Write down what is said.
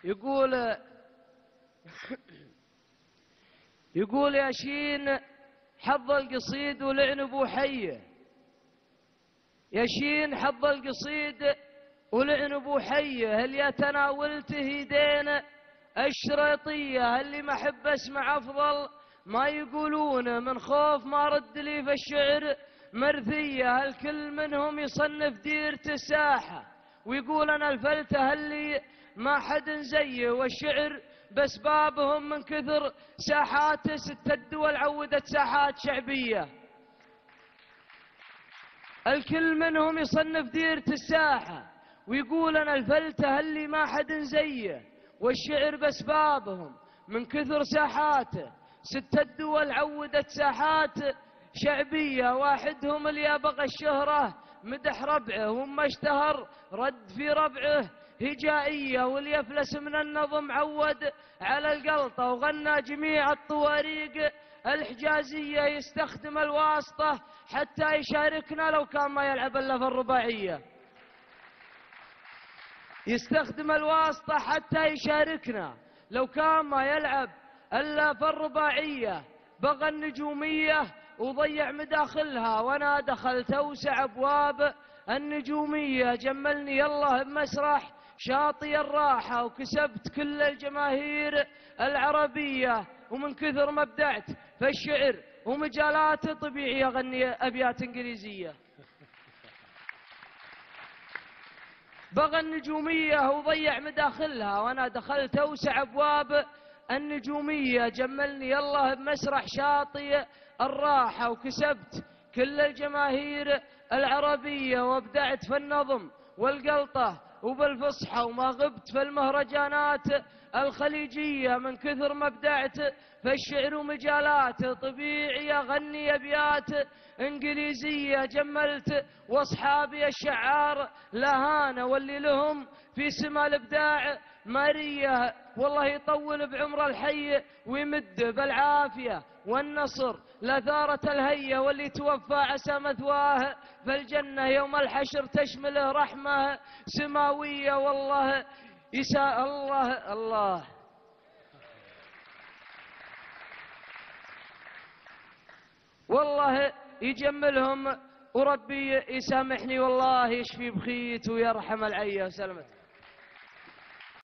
يقول يقول يا شين حظ القصيد ولعن ابو حيه، يا شين حظ القصيد ولعن ابو حيه، هل يا تناولت هيدين الشريطيه، اللي ما احب اسمع افضل ما يقولون، من خوف ما رد لي في الشعر مرثيه، الكل منهم يصنف ديرة الساحه ويقول انا الفلته اللي ما حد زيه، والشعر باسبابهم من كثر ساحات 6 دول عودت ساحات شعبيه، الكل منهم يصنف ديرة الساحة ويقول أنا الفلته اللي ما حد زيه، والشعر بأسبابهم من كثر ساحاته 6 دول عودت ساحات شعبية، واحدهم اللي يبغى الشهرة مدح ربعه، وما اشتهر رد في ربعه هجائية، واللي يفلس من النظم عود على القلطة وغنى جميع الطواريق الحجازية، يستخدم الواسطة حتى يشاركنا لو كان ما يلعب إلا في الرباعية، يستخدم الواسطة حتى يشاركنا لو كان ما يلعب إلا في الرباعية، بغى النجومية وضيع مداخلها، وأنا دخلت أوسع أبواب النجومية، جملني يالله بمسرح شاطئ الراحة وكسبت كل الجماهير العربية، ومن كثر ما ابدعت في الشعر ومجالات طبيعي أغني أبيات إنجليزية، بغى النجومية وضيع مداخلها، وأنا دخلت أوسع أبواب النجومية، جملني الله بمسرح شاطئ الراحة وكسبت كل الجماهير العربية، وابدعت في النظم والقلطة وبالفصحى، وما غبت في المهرجانات الخليجية، من كثر ما ابدعت في الشعر ومجالات طبيعي أغني أبيات إنجليزية، جملت واصحابي الشعار لهانة واللي لهم في سما الإبداع مارية، والله يطول بعمر الحي ويمد بالعافية والنصر لثارة الهية، واللي توفى عسى مثواه في الجنة يوم الحشر تشمله رحمة سماوية، والله يساء الله والله يجملهم وربي يسامحني، والله يشفي بخيت ويرحم العيا. سلامتك.